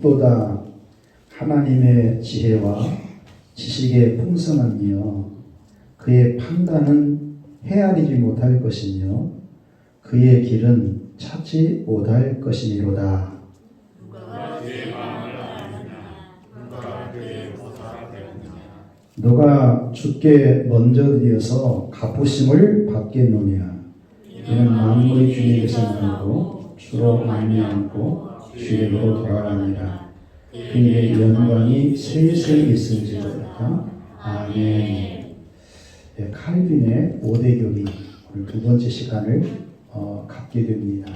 깊도다. 하나님의 지혜와 지식의 풍성함이여 그의 판단은 헤아리지 못할 것이며 그의 길은 찾지 못할 것이니로다. 누가 주께 먼저 드려서 갚으심을 받겠느냐. 이는 만물이 주에게서 나오고 주로 말미암고 주에게로 돌아갑니다. 그의 영광이 세세히 있을지어다. 아멘. 칼빈의 5대 교리 오늘 두 번째 시간을 갖게 됩니다.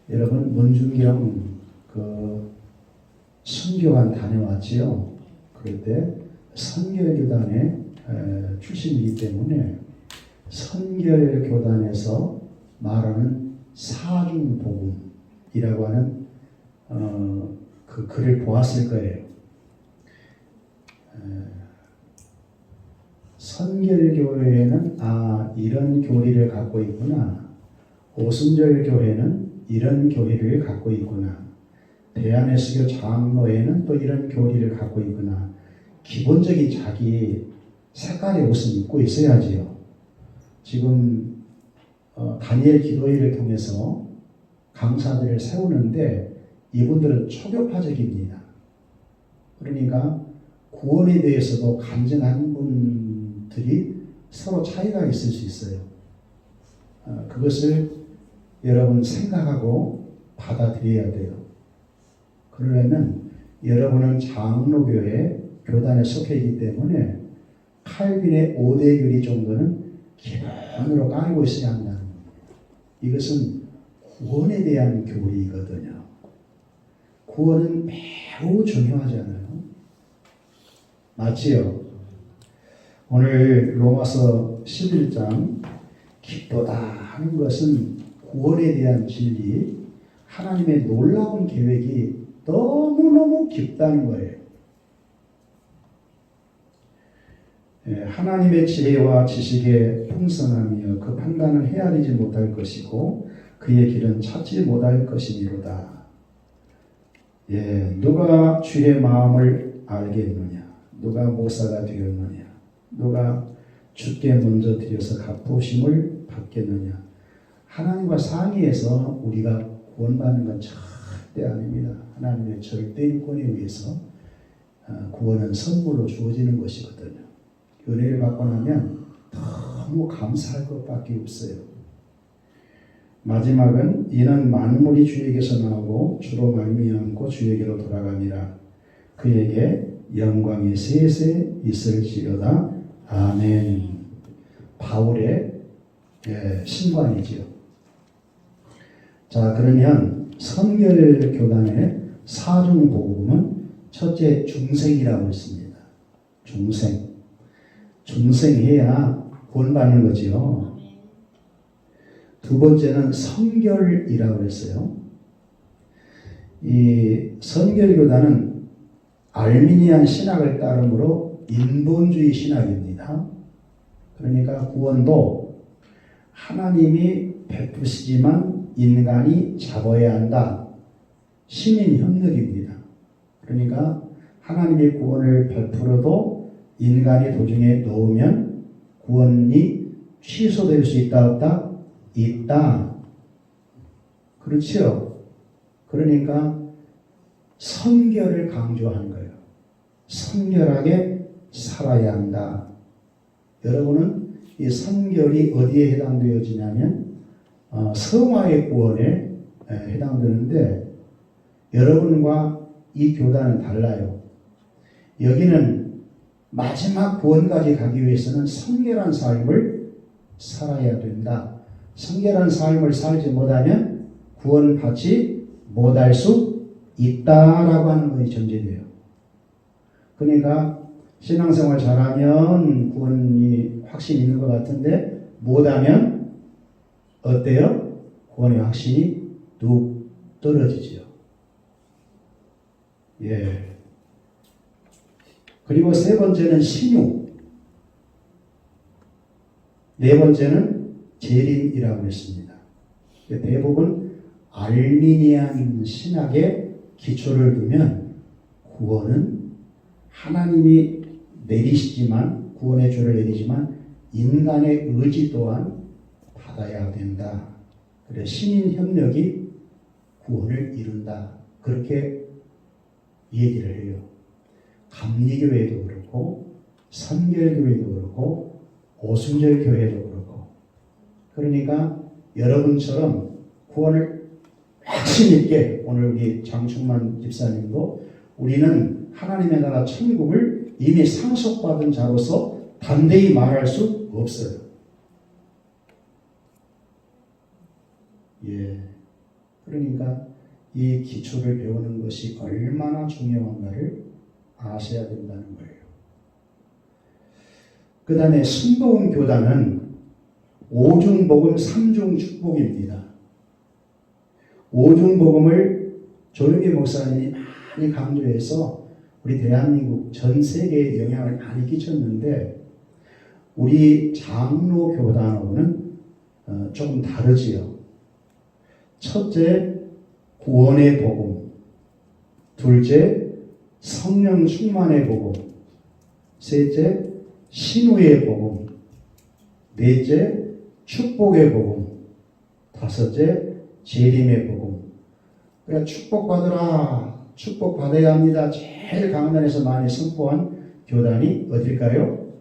여러분 문중경 선교관 다녀왔지요. 그럴 때 선결교단의 출신이기 때문에 선결교단에서 말하는 사중복음이라고 하는 그 글을 보았을 거예요. 선결교회는 이런 교리를 갖고 있구나. 오순절교회는 이런 교리를 갖고 있구나. 대한예수교 장로회는 또 이런 교리를 갖고 있구나. 기본적인 자기 색깔의 옷을 입고 있어야지요. 지금 다니엘 기도회를 통해서 강사들을 세우는데 이분들은 초교파적입니다. 그러니까 구원에 대해서도 간증한 분들이 서로 차이가 있을 수 있어요. 그것을 여러분 생각하고 받아들여야 돼요. 그러려면 여러분은 장로교회 교단에 속해 있기 때문에 칼빈의 5대 교리 정도는 기본으로 깔고 있어야 한다는 겁니다. 이것은 구원에 대한 교리거든요. 구원은 매우 중요하잖아요. 맞지요? 오늘 로마서 11장 깊도다 하는 것은 구원에 대한 진리, 하나님의 놀라운 계획이 너무너무 깊다는 거예요. 하나님의 지혜와 지식의 풍성함이여 그 판단을 헤아리지 못할 것이고 그의 길은 찾지 못할 것이니로다. 누가 주의 마음을 알겠느냐? 누가 모사가 되었느냐? 누가 주께 먼저 드려서 갚으심을 받겠느냐? 하나님과 상의해서 우리가 구원받는 건 절대 아닙니다. 하나님의 절대인권에 의해서 구원은 선물로 주어지는 것이거든요. 은혜를 받고 나면 너무 감사할 것밖에 없어요. 마지막은 이는 만물이 주에게서 나오고 주로 말미암고 주에게로 돌아갑니다. 그에게 영광이 세세 있을지어다. 아멘. 바울의 신관이지요. 자, 그러면 선결교단의 사중복음은 첫째 중생이라고 했습니다. 중생해야 구원받는 거지요. 두 번째는 성결이라고 했어요. 이 선결교단은 알미니안 신학을 따르므로 인본주의 신학입니다. 그러니까 구원도 하나님이 베푸시지만 인간이 잡아야 한다. 시민협력입니다. 그러니까 하나님의 구원을 베풀어도 인간이 도중에 놓으면 구원이 취소될 수 있다 없다? 있다. 그렇지요? 그러니까 선결을 강조하는 거예요. 선결하게 살아야 한다. 여러분은 이 선결이 어디에 해당되어지냐면 성화의 구원에 해당되는데 여러분과 이 교단은 달라요. 여기는 마지막 구원까지 가기 위해서는 성결한 삶을 살아야 된다. 성결한 삶을 살지 못하면 구원받지 못할 수 있다라고 하는 것이 전제돼요. 그러니까 신앙생활 잘하면 구원이 확신이 있는 것 같은데 못하면 어때요? 구원의 확신이 뚝 떨어지죠. 그리고 세 번째는 신유, 네 번째는 재림이라고 했습니다. 대부분 알미니안 신학의 기초를 두면 구원은 하나님이 내리시지만 구원의 주를 내리지만 인간의 의지 또한 받아야 된다. 그래 신인 협력이 구원을 이룬다. 그렇게 얘기를 해요. 감리교회도 그렇고 선결교회도 그렇고 오순절교회도 그렇고 그러니까 여러분처럼 구원을 확신 있게 오늘 우리 장충만 집사님도 우리는 하나님의 나라 천국을 이미 상속받은 자로서 담대히 말할 수 없어요. 예. 그러니까 이 기초를 배우는 것이 얼마나 중요한가를 아셔야 된다는 거예요. 그 다음에 순복음 교단은 오중복음 삼중축복입니다. 오중복음을 조용기 목사님이 많이 강조해서 우리 대한민국 전 세계에 영향을 많이 끼쳤는데 우리 장로교단하고는 조금 다르지요. 첫째, 구원의 복음. 둘째, 성령 충만의 복음. 셋째, 신우의 복음. 넷째, 축복의 복음. 다섯째, 재림의 복음. 그러니까 축복받으라. 축복받아야 합니다. 제일 강단에서 많이 선포한 교단이 어딜까요?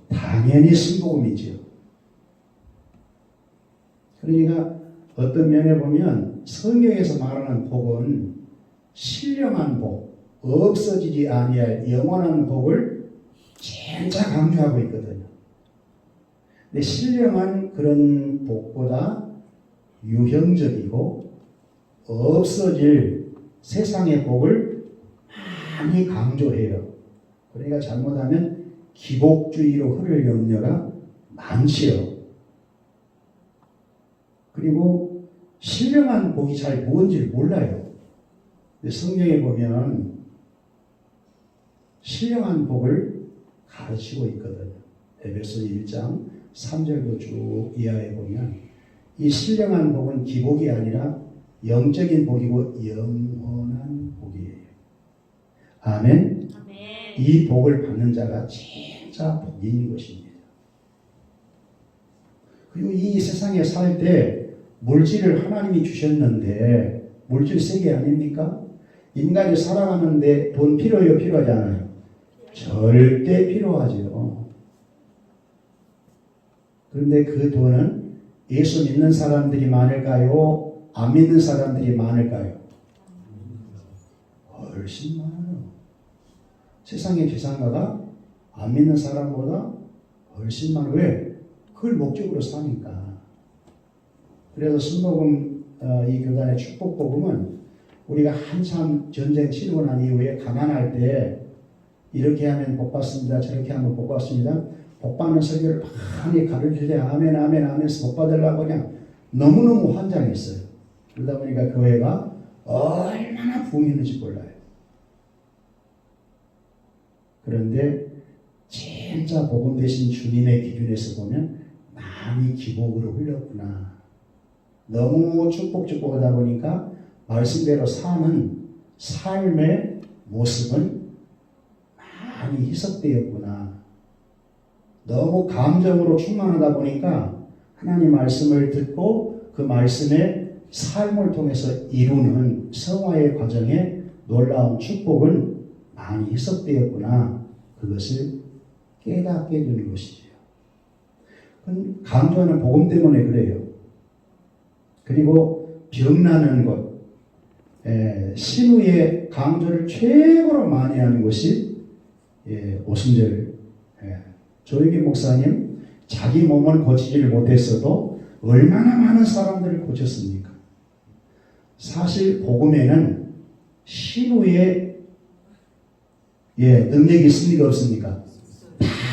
당연히 순복음이지요. 그러니까 어떤 면에 보면 성경에서 말하는 복은 신령한 복, 없어지지 아니할 영원한 복을 진짜 강조하고 있거든요. 근데 신령한 그런 복보다 유형적이고 없어질 세상의 복을 많이 강조해요. 그러니까 잘못하면 기복주의로 흐를 염려가 많지요. 그리고 신령한 복이 잘 뭔지를 몰라요. 성경에 보면 신령한 복을 가르치고 있거든요. 에베소 1장 3절도 쭉 이하에 보면 이 신령한 복은 기복이 아니라 영적인 복이고 영원한 복이에요. 아멘. 이 복을 받는 자가 진짜 복인 것입니다. 그리고 이 세상에 살 때 물질을 하나님이 주셨는데 물질 세계 아닙니까? 인간이 살아가는데 돈 필요해요? 필요하지 않아요? 절대 필요하죠. 그런데 그 돈은 예수 믿는 사람들이 많을까요? 안 믿는 사람들이 많을까요? 훨씬 많아요. 세상의 재산가가 안 믿는 사람보다 훨씬 많아요. 왜? 그걸 목적으로 사니까. 그래서 순복음 이 교단의 축복복음은 우리가 한참 전쟁 치르고 난 이후에 가난할 때 이렇게 하면 복 받습니다. 저렇게 하면 복 받습니다. 복 받는 설교를 많이 가르칠 때 아멘 아멘 하면서 복 받으려고 그냥 너무너무 환장했어요. 그러다 보니까 교회가 얼마나 부흥했는지 몰라요. 그런데 진짜 복음 되신 주님의 기준에서 보면 많이 기복으로 흘렸구나. 너무 축복하다 보니까 말씀대로 사는 삶의 모습은 많이 희석되었구나. 너무 감정으로 충만하다 보니까 하나님 말씀을 듣고 그 말씀의 삶을 통해서 이루는 성화의 과정에 놀라운 축복은 많이 희석되었구나. 그것을 깨닫게 되는 것이죠. 강조하는 복음 때문에 그래요. 그리고 병나는 것, 신우의 강조를 최고로 많이 하는 것이 오순절. 조용기 목사님 자기 몸을 고치지를 못했어도 얼마나 많은 사람들을 고쳤습니까? 사실 복음에는 신우의 능력이 있습니까? 없습니까?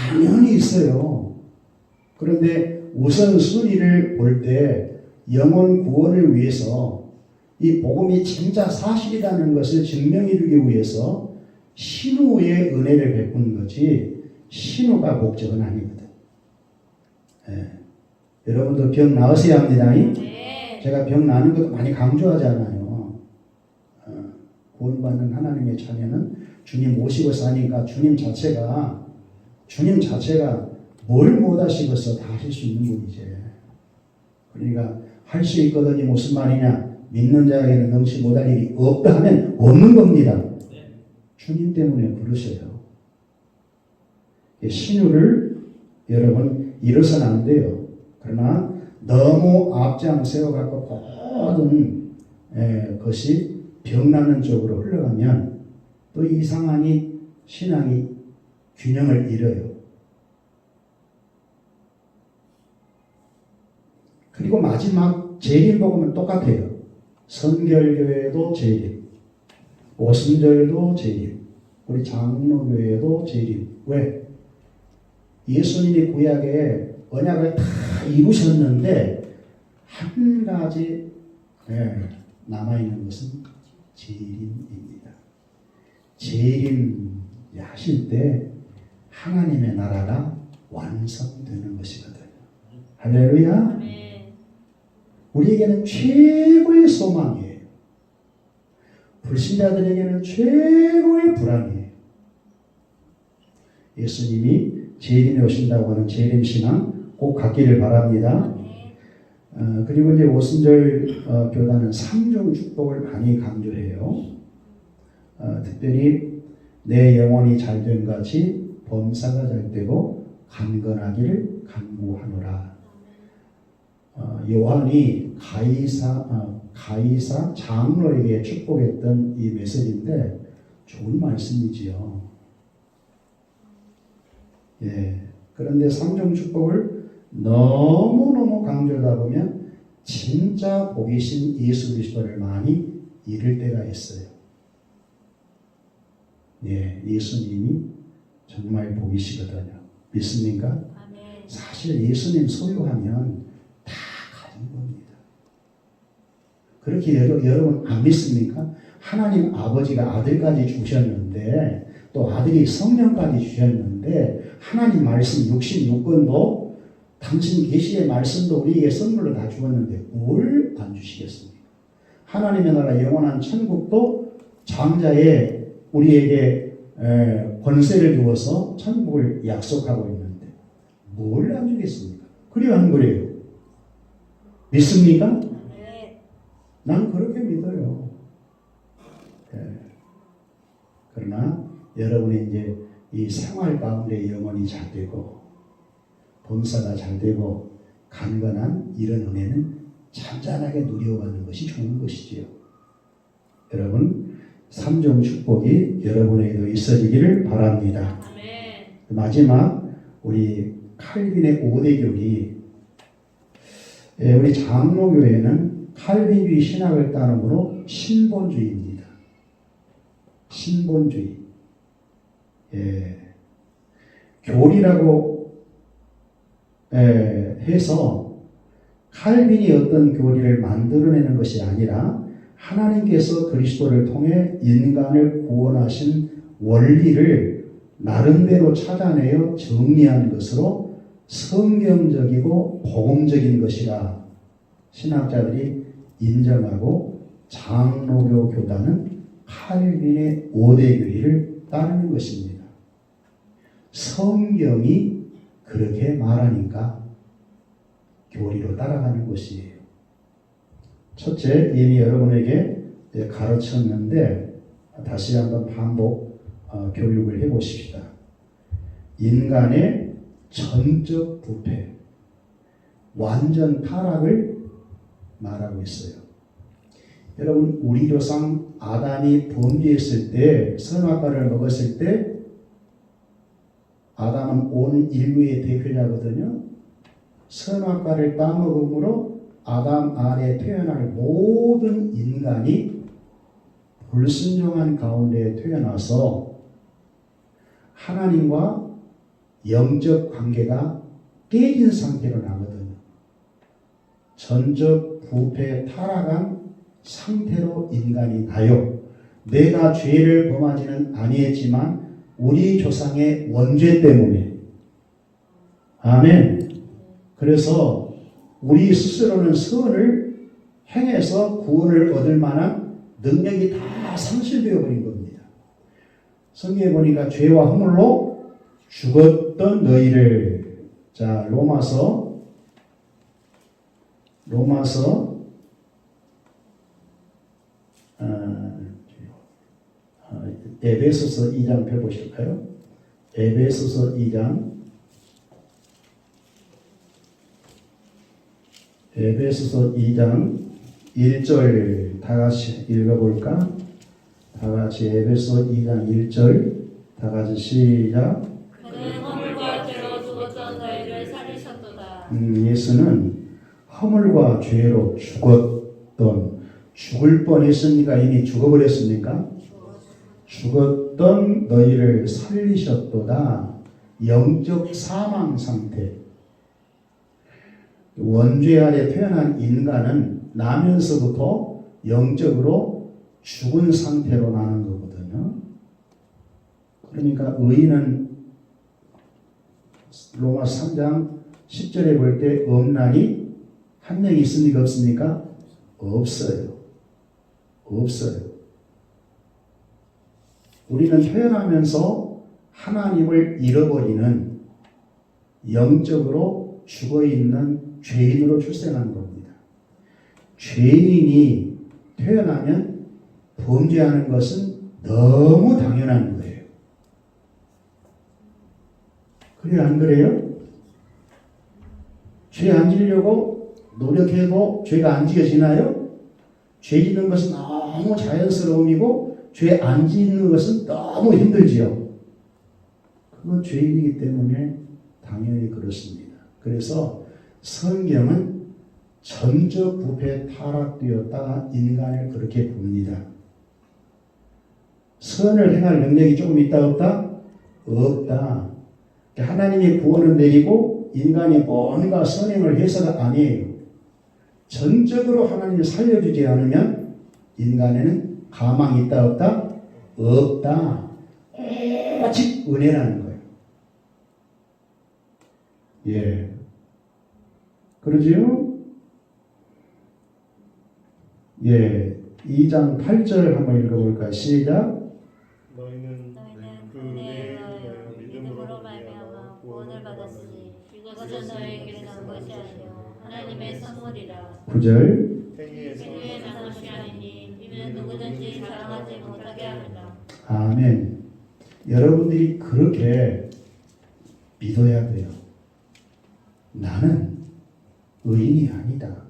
당연히 있어요. 그런데 우선순위를 볼 때 영혼 구원을 위해서 이 복음이 진짜 사실이라는 것을 증명해주기 위해서 신우의 은혜를 베푸는 거지 신우가 목적은 아니거든. 여러분도 병 나으셔야 합니다. 네. 제가 병 나는 것도 많이 강조하잖아요. 구원받는 하나님의 자녀는 주님 모시고 사니까 주님 자체가 뭘 못하시겠어 다 하실 수 있는 분이지. 그러니까 할 수 있거든이 무슨 말이냐? 믿는 자에게는 능치 못할 일이 없다 하면 없는 겁니다. 주님 때문에 그러셔요. 신유를 여러분 잃어서는 안 돼요. 그러나 너무 앞장세워 갖고 모든 것이 병나는 쪽으로 흘러가면 또 이상하니 신앙이 균형을 잃어요. 그리고 마지막 재림복음은 똑같아요. 선결교회도 재림, 오순절도 재림, 우리 장로교회도 재림. 왜? 예수님이 구약에 언약을 다 이루셨는데 한 가지 남아있는 것은 재림입니다. 재림 하실 때 하나님의 나라가 완성되는 것이거든요. 할렐루야. 우리에게는 최고의 소망이에요. 불신자들에게는 최고의 불안이에요. 예수님이 재림에 오신다고 하는 재림신앙 꼭 갖기를 바랍니다. 그리고 이제 오순절 교단은 삼중 축복을 많이 강조해요. 특별히 내 영혼이 잘된 같이 범사가 잘되고 강건하기를 간구하노라. 요한이 가이사 장로에게 축복했던 이 메시지인데 좋은 말씀이지요. 그런데 삼중 축복을 너무너무 강조하다 보면 진짜 복이신 예수 그리스도를 많이 잃을 때가 있어요. 예수님이 정말 복이시거든요. 믿습니까? 아멘. 사실 예수님 소유하면 다 가진 겁니다. 그렇게 여러분 안 믿습니까? 하나님 아버지가 아들까지 주셨는데 또 아들이 성령까지 주셨는데 하나님 말씀 66권도 당신 계시의 말씀도 우리에게 선물로 다 주었는데 뭘 안 주시겠습니까? 하나님의 나라 영원한 천국도 장자의 우리에게 권세를 주어서 천국을 약속하고 있는데 뭘 안 주겠습니까? 그래야 안 그래요? 믿습니까? 나는 그렇게 믿어요. 그러나 여러분이 이제 이 생활 가운데 영혼이 잘 되고 범사가 잘 되고 강건한 이런 은혜는 잔잔하게 누려가는 것이 좋은 것이지요. 여러분 삼중 축복이 여러분에게도 있어지기를 바랍니다. 아멘. 마지막 우리 칼빈의 5대 교리, 우리 장로교회는 칼빈주의 신학을 따르므로 신본주의입니다. 신본주의. 교리라고 해서 칼빈이 어떤 교리를 만들어내는 것이 아니라 하나님께서 그리스도를 통해 인간을 구원하신 원리를 나름대로 찾아내어 정리한 것으로 성경적이고 복음적인 것이라 신학자들이 인정하고 장로교 교단은 칼빈의 5대 교리를 따르는 것입니다. 성경이 그렇게 말하니까 교리로 따라가는 것이에요. 첫째, 이미 여러분에게 가르쳤는데 다시 한번 반복 교육을 해보십시다. 인간의 전적 부패, 완전 타락을 말하고 있어요. 여러분, 우리 조상 아담이 범죄했을 때, 선악과를 먹었을 때 아담은 온 인류의 대표자거든요. 선악과를 따먹음으로 아담 아래 태어날 모든 인간이 불순종한 가운데 태어나서 하나님과 영적 관계가 깨진 상태로 나거든요. 전적 부패 타락한 상태로 인간이 나요. 내가 죄를 범하지는 아니했지만 우리 조상의 원죄 때문에. 아멘. 그래서 우리 스스로는 선을 행해서 구원을 얻을 만한 능력이 다 상실되어 버린 겁니다. 성경에 보니까 죄와 허물로 죽었던 너희를, 자 로마서 에베소서 2장 펴보실까요? 에베소서 2장 1절 다 같이 읽어볼까? 다 같이 에베소 2장 1절 다 같이 시작. 그는 허물과 죄로 죽었던 너희를 살리셨도다. 예수는 허물과 죄로 죽을 뻔했습니까? 이미 죽어버렸습니까? 죽었던 너희를 살리셨도다. 영적 사망 상태. 원죄 아래 태어난 인간은 나면서부터 영적으로 죽은 상태로 나는 거거든요. 그러니까 의인은 로마 3장 10절에 볼 때 음란이 한 명 있습니까? 없습니까? 없어요. 우리는 태어나면서 하나님을 잃어버리는 영적으로 죽어있는 죄인으로 출생한 겁니다. 죄인이 태어나면 범죄하는 것은 너무 당연한 거예요. 그래요, 안 그래요? 죄 안 지으려고 노력해도 죄가 안 지어지나요? 죄 짓는 것은 너무 자연스러움이고 죄 안 짓는 것은 너무 힘들지요. 그건 죄인이기 때문에 당연히 그렇습니다. 그래서 성경은 전적 부패 타락되었다 인간을 그렇게 봅니다. 선을 행할 능력이 조금 있다 없다? 없다. 하나님이 구원을 내리고 인간이 뭔가 선행을 해서가 아니에요. 전적으로 하나님이 살려주지 않으면 인간에는 가망이 있다 없다? 없다. 오직 은혜라는 거예요. 예. 그러지요? 예. 2장 8절 한번 읽어볼까요? 시작. 너희는 그 은혜에 인하여 믿음으로 말미암아 구원을 받았으니 이것은 너희에게서 난 것이 아니요 하나님의 선물이라. 9절. 행위에 난 것이 아니니 이는 누구든지 자랑하지 못하게 합니다. 아멘. 여러분들이 그렇게 믿어야 돼요. 나는 의인이 아니다.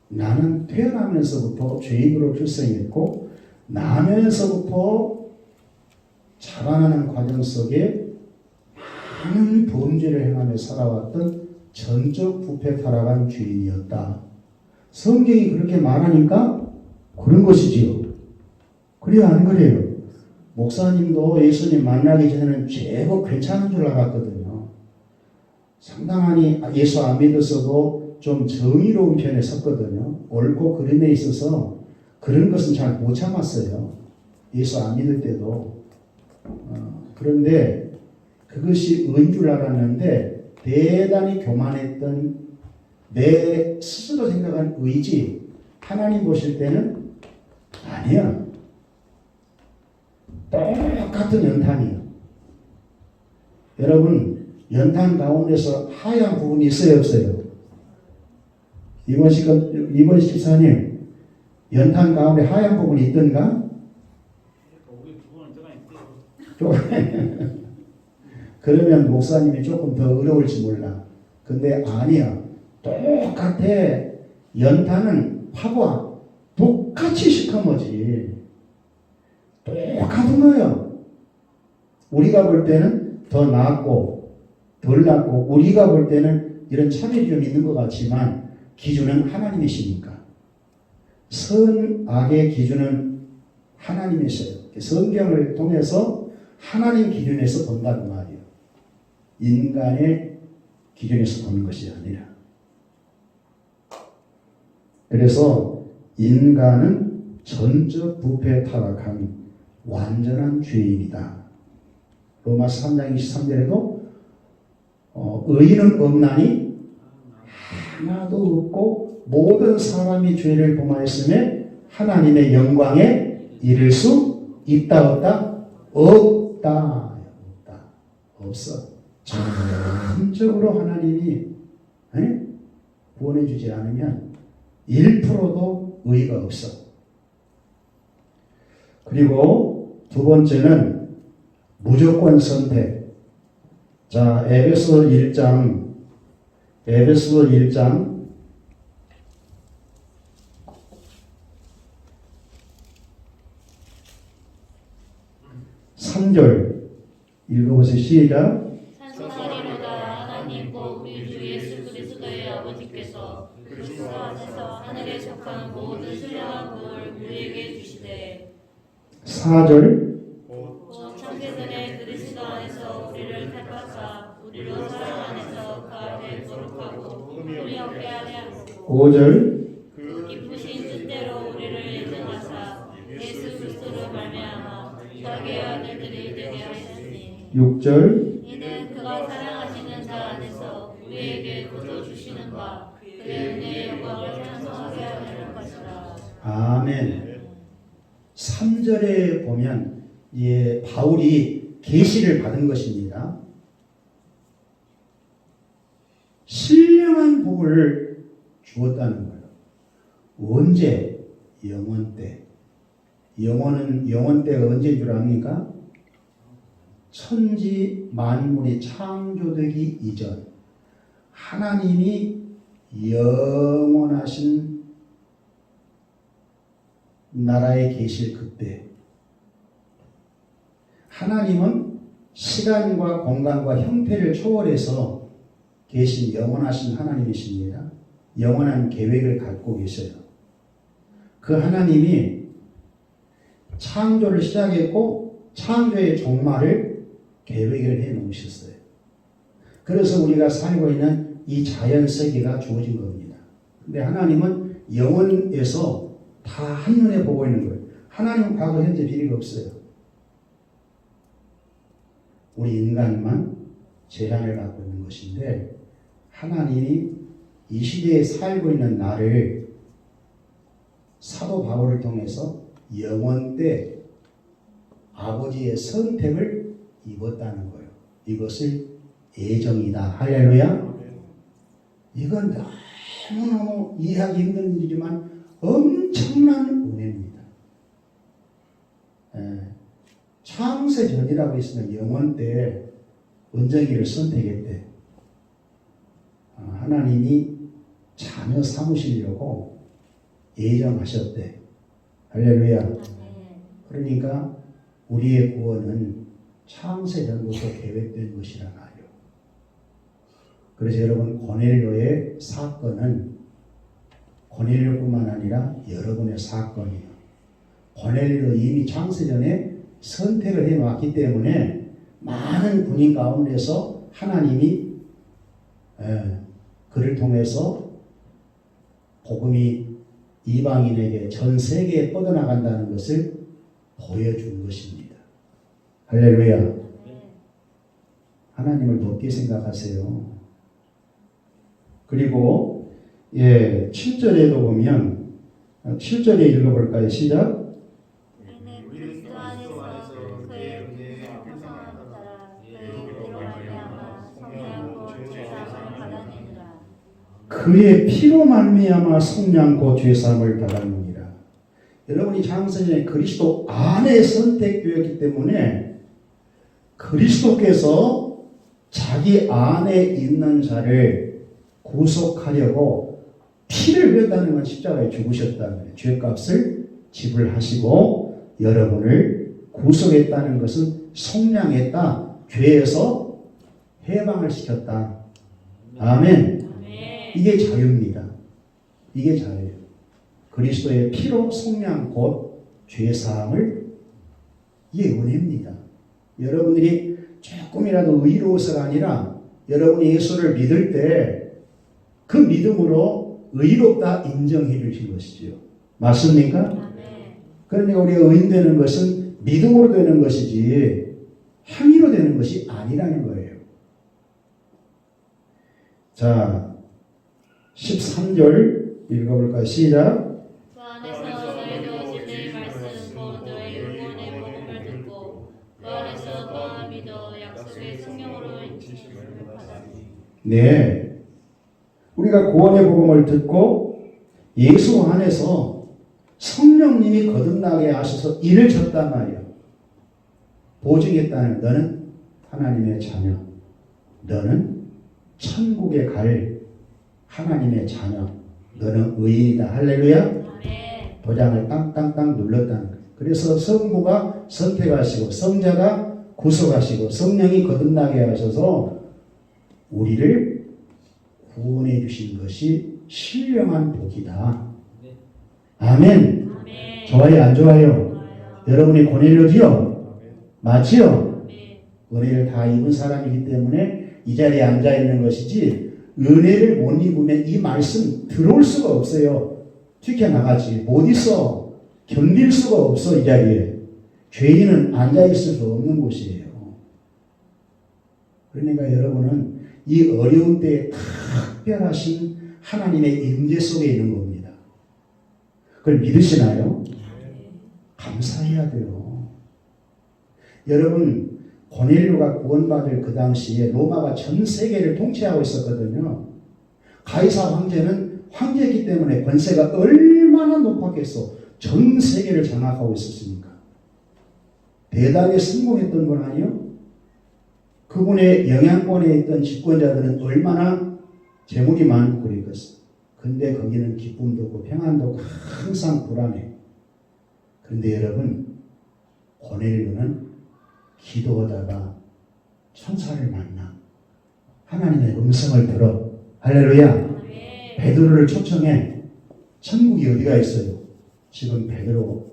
나는 태어나면서부터 죄인으로 출생했고 나면서부터 자라나는 과정 속에 많은 범죄를 행하며 살아왔던 전적 부패 타락한 죄인이었다. 성경이 그렇게 말하니까 그런 것이지요. 그래요, 안 그래요? 목사님도 예수님 만나기 전에는 제법 괜찮은 줄 알았거든요. 상당히 예수 안 믿었어도 좀 정의로운 편에 섰거든요. 옳고 그름에 있어서 그런 것은 잘 못 참았어요. 예수 안 믿을 때도. 그런데 그것이 은 줄 알았는데 대단히 교만했던 내 스스로 생각한 의지, 하나님 보실 때는 아니야. 똑같은 연탄이에요. 여러분, 연탄 가운데서 하얀 부분이 있어요, 없어요? 이번 집사님, 연탄 가운데 하얀 부분이 있던가? 그러면 목사님이 조금 더 어려울지 몰라. 근데 아니야. 똑같아. 연탄은 파고 똑같이 시커머지. 똑같은 거예요. 우리가 볼 때는 더 낫고 덜 낫고 우리가 볼 때는 이런 차별이 좀 있는 것 같지만 기준은 하나님이시니까. 선, 악의 기준은 하나님이세요. 성경을 통해서 하나님 기준에서 본다는 말이에요. 인간의 기준에서 보는 것이 아니라. 그래서 인간은 전적 부패 타락한 완전한 죄인이다. 로마서 3장 23절에도 의인은 없나니 하나도 없고 모든 사람이 죄를 범하였음에 하나님의 영광에 이를 수 있다 없다? 없다. 없어. 전적으로 하나님이 구원해 주지 않으면 1%도 의의가 없어. 그리고 두 번째는 무조건 선택. 자, 에베소 1장 3절 읽어보세요. 시작. 산산이로다 하나님 곧 우리 주 예수 그리스도의 아버지께서 그리스도 안에서 하늘에 속한 모든 신령한 복을 우리에게 주시되 4절 곧 창세전에 그리스도 안에서 우리를 택하사 우리로 사랑 안에서 그 앞에 거룩하고 흠이 없게 하려 하시고 5절 그 기쁘신 뜻대로 우리를 예정하사 예수 그리스도로 말미암아 자기의 아들들이 되게 하셨으니 6절 이는 그가 사랑하시는 자 안에서 우리에게 거둬 주시는 바 그의 은혜의 영광을 찬송하게 하려는 것이라. 아멘. 3절에 보면 바울이 계시를 받은 것입니다. 신령한 복을 주었다는 거예요. 언제? 영원 때. 영원 때가 언제인 줄 압니까? 천지 만물이 창조되기 이전 하나님이 영원하신 나라에 계실 그때 하나님은 시간과 공간과 형태를 초월해서 계신 영원하신 하나님이십니다. 영원한 계획을 갖고 계셔요. 그 하나님이 창조를 시작했고 창조의 종말을 계획을 해 놓으셨어요. 그래서 우리가 살고 있는 이 자연 세계가 주어진 겁니다. 근데 하나님은 영원에서 다 한눈에 보고 있는 거예요. 하나님은 과거, 현재, 미래가 없어요. 우리 인간만 재앙을 갖고 있는 것인데 하나님이 이 시대에 살고 있는 나를 사도 바울을 통해서 영원 때 아버지의 선택을 입었다는 거예요. 이것을 애정이다. 할렐루야. 이건 너무너무 이해하기 힘든 일이지만 엄청난 은혜입니다. 창세전이라고 있으면 영원 때 은정이를 선택했대. 하나님이 자녀 삼으시려고 예정하셨대. 할렐루야. 그러니까 우리의 구원은 창세전부터 계획된 것이라나요. 그래서 여러분 고넬료의 사건은 고넬료뿐만 아니라 여러분의 사건이에요. 고넬료 이미 창세전에 선택을 해놨기 때문에 많은 군인 가운데서 하나님이 그를 통해서 복음이 이방인에게 전 세계에 뻗어나간다는 것을 보여준 것입니다. 할렐루야. 하나님을 높게 생각하세요. 그리고 7절에도 보면 7절에 읽어볼까요? 시작. 우리는 그리스도 안에서 그의 은혜의 풍성함을 따라 그의 피로 말미암아 성령과 죄사함을 받았느니라. 그의 피로 말미암아 성량고 죄사함을 받았느니라. 여러분이 창세전에 그리스도 안에 선택되었기 때문에 그리스도께서 자기 안에 있는 자를 구속하려고 피를 흘렸다는 건 십자가에 죽으셨다는 거예요. 죄값을 지불하시고 여러분을 구속했다는 것은 속량했다. 죄에서 해방을 시켰다. 아멘. 이게 자유입니다. 이게 자유예요. 그리스도의 피로 속량 곧 죄사함을 이게 은혜입니다. 여러분들이 조금이라도 의로워서가 아니라 여러분이 예수를 믿을 때 그 믿음으로 의롭다 인정해 주신 것이죠. 맞습니까? 그러니까 우리가 의인되는 것은 믿음으로 되는 것이지 행위로 되는 것이 아니라는 거예요. 자, 13절 읽어볼까요? 시작. 그 안에서 너희도 부르심을 받았으니 네. 우리가 구원의 복음을 듣고 예수 안에서 성령님이 거듭나게 하셔서 일을 졌단 말이야. 보증했다는 너는 하나님의 자녀. 너는 천국에 갈 하나님의 자녀. 너는 의인이다. 할렐루야. 아멘. 도장을 땅땅땅 눌렀다는 거예요. 그래서 성부가 선택하시고 성자가 구속하시고 성령이 거듭나게 하셔서 우리를 구원해 주신 것이 신령한 복이다. 아멘. 아멘. 좋아요, 안 좋아요? 좋아요. 여러분이 고넬료지요? 아멘. 맞지요? 아멘. 은혜를 다 입은 사람이기 때문에 이 자리에 앉아 있는 것이지, 은혜를 못 입으면 이 말씀 들어올 수가 없어요. 튀겨나가지 못 있어. 견딜 수가 없어. 이 자리에 죄인은 앉아 있을 수 없는 곳이에요. 그러니까 여러분은 이 어려운 때에 특별하신 하나님의 임재 속에 있는 겁니다. 그걸 믿으시나요? 감사해야 돼요. 여러분, 고넬료가 구원받을 그 당시에 로마가 전 세계를 통치하고 있었거든요. 가이사 황제는 황제이기 때문에 권세가 얼마나 높았겠어. 전 세계를 장악하고 있었으니까. 대단히 성공했던 분 아니요? 그분의 영향권에 있던 집권자들은 얼마나 재물이 많고 그랬겠어. 근데 거기는 기쁨도 없고 평안도 없고 항상 불안해. 그런데 여러분, 고넬료는 기도하다가 천사를 만나 하나님의 음성을 들어. 할렐루야. 아멘. 베드로를 초청해. 천국이 어디가 있어요? 지금 베드로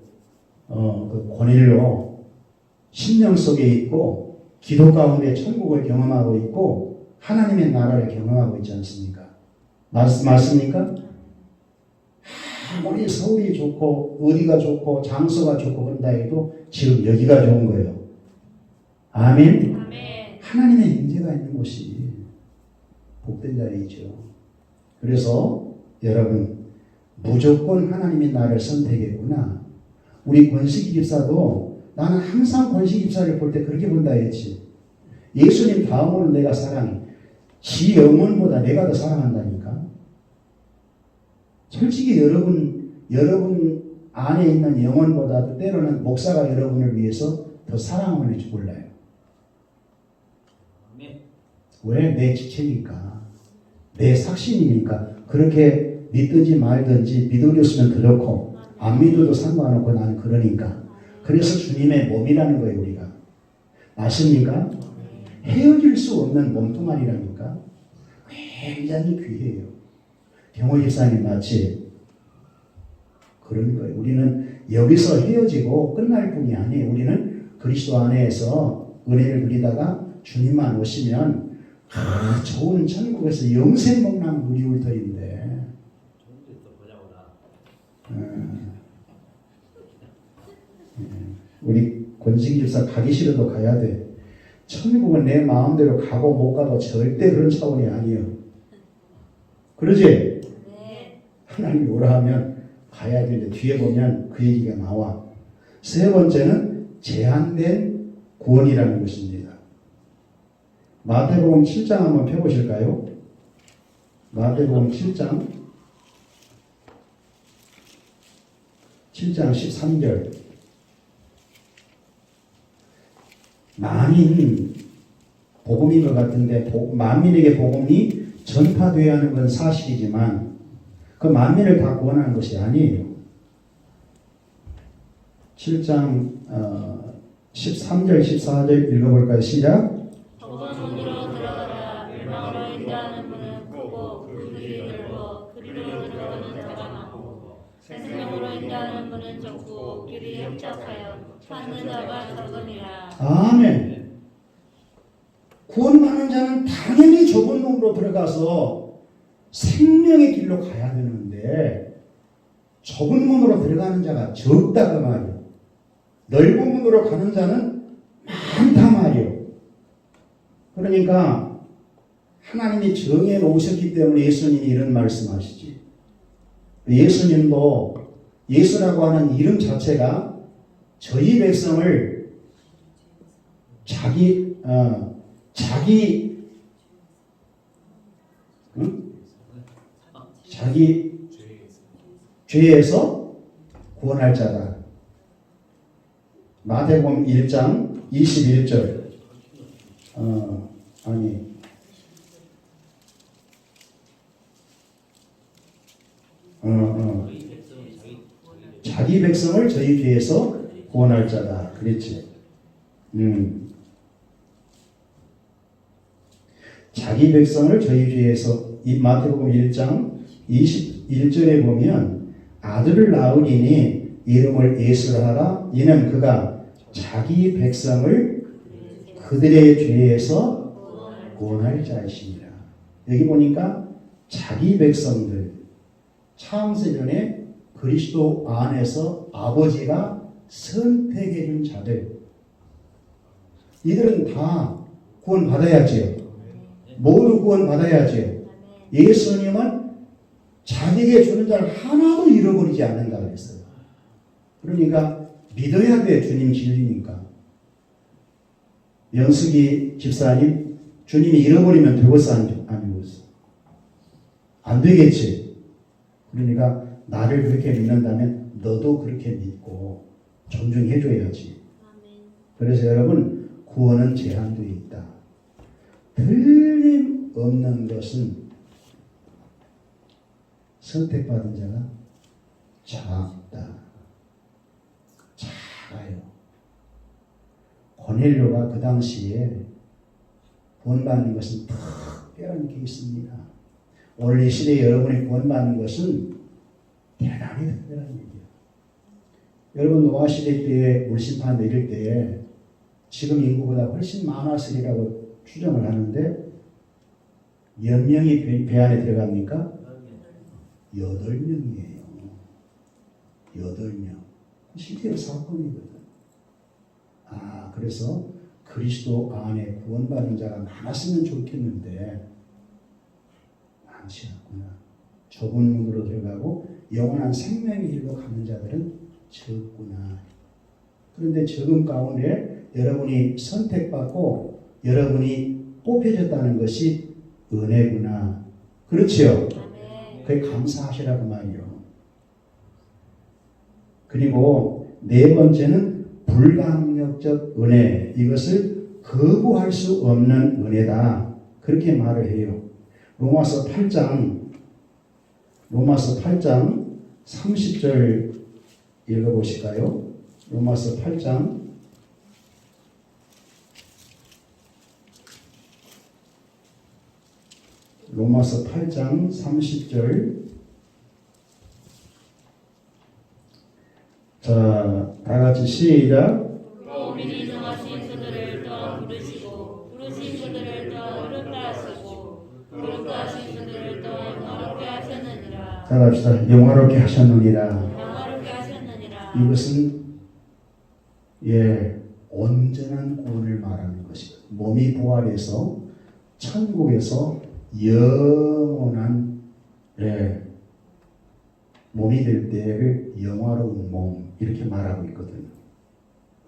그 고넬료 심령 속에 있고 기도 가운데 천국을 경험하고 있고 하나님의 나라를 경험하고 있지 않습니까? 맞습니까? 아무리 서울이 좋고 어디가 좋고 장소가 좋고 그런다 해도 지금 여기가 좋은 거예요. 아멘. 아멘. 하나님의 임재가 있는 곳이 복된 자리이죠. 그래서 여러분, 무조건 하나님이 나를 선택했구나. 우리 권식이 집사도 나는 항상 권식이 집사를 볼 때 그렇게 본다 했지. 예수님 다음으로 내가 사랑해. 지 영혼보다 내가 더 사랑한다니까. 솔직히 여러분 안에 있는 영혼보다도 때로는 목사가 여러분을 위해서 더 사랑을 할지 몰라요. 왜? 내 지체니까. 내 삭신이니까. 그렇게 믿든지 말든지 믿어줬으면 더 좋고 안 믿어도 상관없고 나는 그러니까. 그래서 주님의 몸이라는 거예요. 우리가. 맞습니까? 헤어질 수 없는 몸뚱아리라니까. 굉장히 귀해요. 경호 집사님 마치 그런 거예요. 우리는 여기서 헤어지고 끝날 뿐이 아니에요. 우리는 그리스도 안에서 은혜를 누리다가 주님만 오시면 좋은 천국에서 영생 목랑 누리울 터인데. 우리 권식 집사 가기 싫어도 가야 돼. 천국은 내 마음대로 가고 못 가고 절대 그런 차원이 아니에요. 그러지? 네. 하나님이 오라 하면 가야 돼. 뒤에 보면 그 얘기가 나와. 세 번째는 제한된 구원이라는 것입니다. 마태복음 7장 한번 펴보실까요? 마태복음 7장 13절. 만인 복음인 것 같은데 만민에게 복음이 전파되어야 하는 건 사실이지만 그 만민을 다 구원하는 것이 아니에요. 7장 13절 14절 읽어볼까요? 시작. 정원으로 들어가라. 멸망으로 인도하는 문은 크고 그 길이 넓고 그리로 들어가는 자가 많고 생명으로 인도하는 문은 좁고 길이 협착하여 찾는 자가 적으니라. 아멘. 구원받는 자는 당연히 좁은 문으로 들어가서 생명의 길로 가야 되는데 좁은 문으로 들어가는 자가 적다 그 말이에요. 넓은 문으로 가는 자는 많다 말이에요. 그러니까 하나님이 정해 놓으셨기 때문에 예수님이 이런 말씀하시지. 예수님도 예수라고 하는 이름 자체가 저희 백성을 자기 자기 죄에서 구원할 자다. 마태복음 1장 21절. 아니. 자기 백성을 저희 죄에서 구원할 자다. 그랬지. 자기 백성을 저희 죄에서, 이 마태복음 1장 21절에 보면 아들을 낳으리니 이름을 예수라 하라. 이는 그가 자기 백성을 그들의 죄에서 구원할 자이시니라. 여기 보니까 자기 백성들, 창세전에 그리스도 안에서 아버지가 선택해 준 자들, 이들은 다 구원 받아야지요. 모두 구원 받아야지요. 예수님은 자기에게 주는 자를 하나도 잃어버리지 않는다 그랬어요. 그러니까 믿어야 돼. 주님 진리니까. 영숙이 집사님, 주님이 잃어버리면 되겠어 안 되겠어? 안 되겠지. 그러니까 나를 그렇게 믿는다면 너도 그렇게 믿고 존중해줘야지. 그래서 여러분, 구원은 제한되어 있다. 틀림없는 것은 선택받은 자가 작다. 작아요. 고넬료가 그 당시에 구원받는 것은 특별한 게 있습니다. 오늘 이 시대에 여러분이 구원받는 것은 대단히 특별한 일이에요. 여러분, 노아 시대 때에 물심판 내릴 때에 지금 인구보다 훨씬 많았으리라고 추정을 하는데 몇 명이 배 안에 들어갑니까? 8명이에요. 8명. 실제로 사건이거든. 그래서 그리스도 안에 구원받은 자가 많았으면 좋겠는데 많지 않구나. 좁은 문으로 들어가고 영원한 생명의 길로 가는 자들은 적구나. 그런데 적은 가운데 여러분이 선택받고 여러분이 뽑혀졌다는 것이 은혜구나. 그렇지요? 그게 감사하시라고 말이요. 그리고 네 번째는 불강력적 은혜. 이것을 거부할 수 없는 은혜다. 그렇게 말을 해요. 로마서 8장 30절 읽어보실까요? 로마서 8장 30절. 자, 다 같이 시작. 또 미리 정하신 그들을 또한 부르시고 부르신 그들을 또한 의롭다 하시고 의롭다 하신 그들을 또한 영화롭게 하셨느니라. 자, 갑시다. 영화롭게 하셨느니라. 영화롭게 하셨느니라. 이것은 온전한 구원을 말하는 것이고, 몸이 부활해서 천국에서 영원한 몸이 될 때를 영화로운 몸, 이렇게 말하고 있거든요.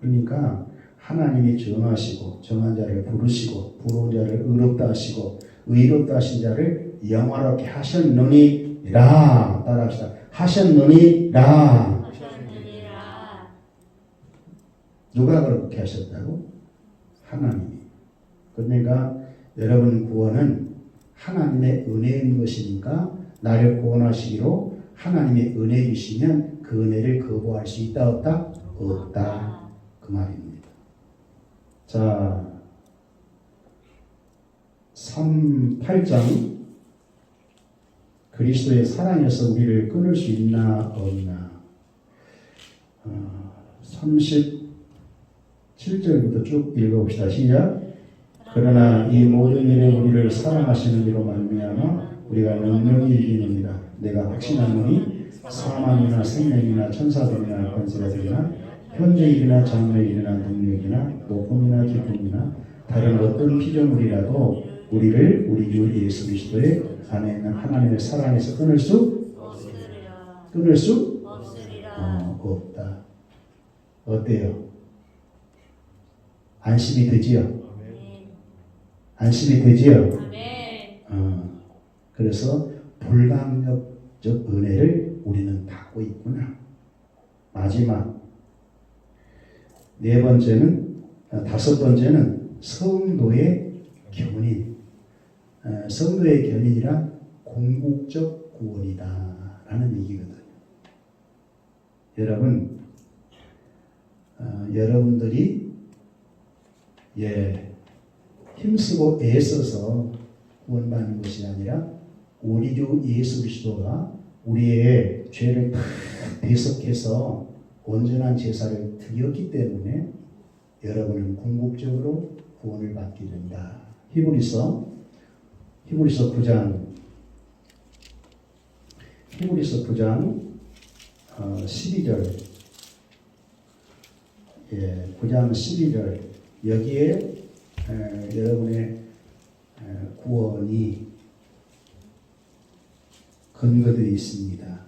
그러니까 하나님이 정하시고 정한 자를 부르시고 부러운 자를 의롭다 하시고 의롭다 하신 자를 영화롭게 하셨느니라. 따라합시다. 하셨느니라. 누가 그렇게 하셨다고? 하나님이. 그러니까 여러분 구원은 하나님의 은혜인 것이니까 나를 구원하시기로 하나님의 은혜 주시면 그 은혜를 거부할 수 있다 없다? 없다. 그 말입니다. 자, 8장 그리스도의 사랑에서 우리를 끊을 수 있나 없나. 37절부터 쭉 읽어봅시다. 시작. 그러나 이 모든 일에 우리를 사랑하시는 이로 말미암아 우리가 능력이 이기느니라. 내가 확신하노니 사망이나 생명이나 천사들이나 권세자들이나 현재 일이나 장래 일이나 능력이나 높음이나 깊음이나 다른 어떤 피조물이라도 우리를 우리 주 예수 그리스도의 안에 있는 하나님의 사랑에서 끊을 수 없다. 어때요? 안심이 되지요? 안심이 되지요? 그래서 불강력적 즉 은혜를 우리는 받고 있구나. 마지막 다섯 번째는 성도의 견인. 성도의 견인이란 궁극적 구원이다 라는 얘기거든요. 여러분, 여러분들이 힘쓰고 애써서 구원받는 것이 아니라 우리 주 예수 그리스도가 우리의 죄를 다 대속해서 온전한 제사를 드렸기 때문에 여러분은 궁극적으로 구원을 받게 된다. 히브리서 9장 12절 9장 12절 여기에 여러분의 구원이 근거되어 있습니다.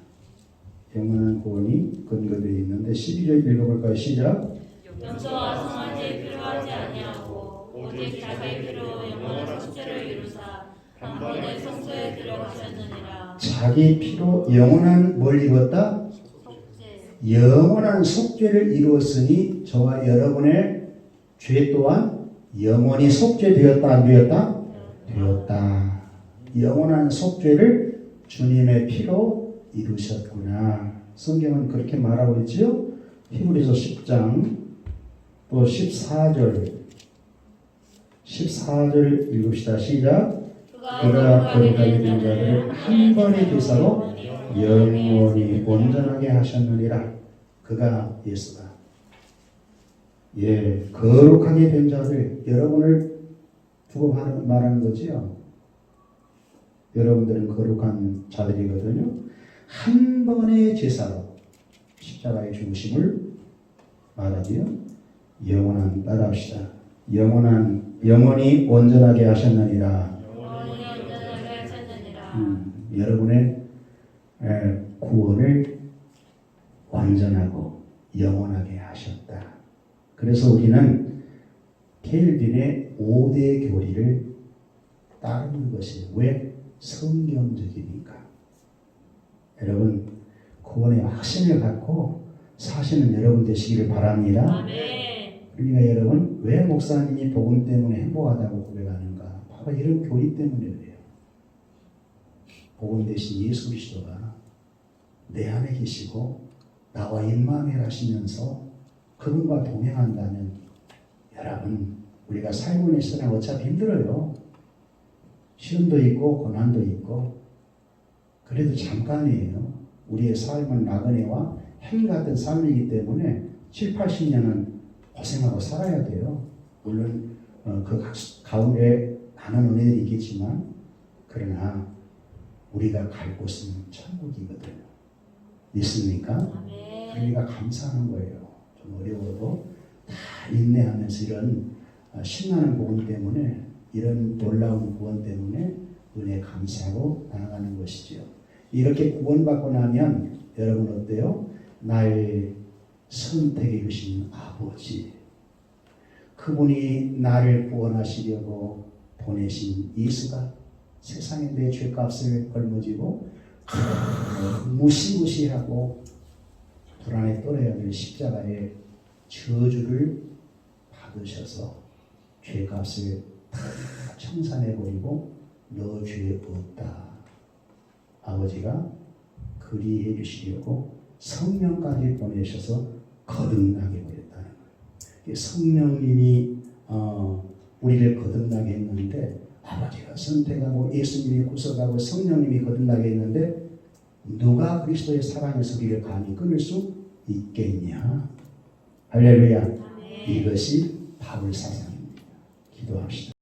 영원한 구원이 근거되어 있는데 12절 읽어볼까요? 시작. 용서와 성화제 필요하지 아니하고 오직 자기 피로 영원한 속죄를 이루사 단번에 성소에 들어가셨느니라. 자기 피로 영원한 뭘 이루었다? 속죄. 영원한 속죄를 이루었으니 저와 여러분의 죄 또한 영원히 속죄되었다 안 되었다? 되었다. 영원한 속죄를 주님의 피로 이루셨구나. 성경은 그렇게 말하고 있지요. 히브리서 10장 또 14절 읽읍시다. 시작. 그가 거룩하게 된 자들을 한 번의 제사로 영원히 온전하게 하셨느니라. 그가 예수가 거룩하게 된 자들 여러분을 두고 말하는 거지요. 여러분들은 거룩한 자들이거든요. 한 번의 제사로 십자가의 중심을 말하지요. 영원한 따라합시다. 영원히 온전하게 하셨느니라. 여러분의 구원을 완전하고 영원하게 하셨다. 그래서 우리는 켈빈의 5대 교리를 따르는 것이에요. 왜? 성경적이니까. 여러분 구원의 확신을 갖고 사시는 여러분 되시기를 바랍니다. 아멘. 그러니까 여러분 왜 목사님이 복음 때문에 행복하다고 고백하는가? 바로 이런 교리 때문에 그래요. 복음 대신 예수 그리스도가 내 안에 계시고 나와 임마누엘하시면서 그분과 동행한다면 여러분 우리가 삶을 내서는 어차피 힘들어요. 시험도 있고 고난도 있고 그래도 잠깐이에요. 우리의 삶은 나그네와 행 같은 삶이기 때문에 7, 80년은 고생하고 살아야 돼요. 물론 그 가운데 많은 은혜들이 있겠지만 그러나 우리가 갈 곳은 천국이거든요. 믿습니까? 아멘. 그러니까 감사하는 거예요. 좀 어려워도 다 인내하면서 이런 신나는 복음 때문에 이런 놀라운 구원 때문에 은혜 감사하고 나아가는 것이지요. 이렇게 구원받고 나면 여러분 어때요? 나의 선택해 주신 아버지 그분이 나를 구원하시려고 보내신 예수가 세상에 내 죄값을 걸머지고 무시무시하고 불안에 떨어야 될 십자가의 저주를 받으셔서 죄값을 다 청산해버리고 너 죄 없다. 아버지가 그리해 주시려고 성령까지 보내셔서 거듭나게 보였다는 거예요. 성령님이 우리를 거듭나게 했는데 아버지가 선택하고 예수님이 구속하고 성령님이 거듭나게 했는데 누가 그리스도의 사랑에서 우리를 감히 끊을 수 있겠냐. 할렐루야. 아멘. 이것이 바울 사상입니다. 기도합시다.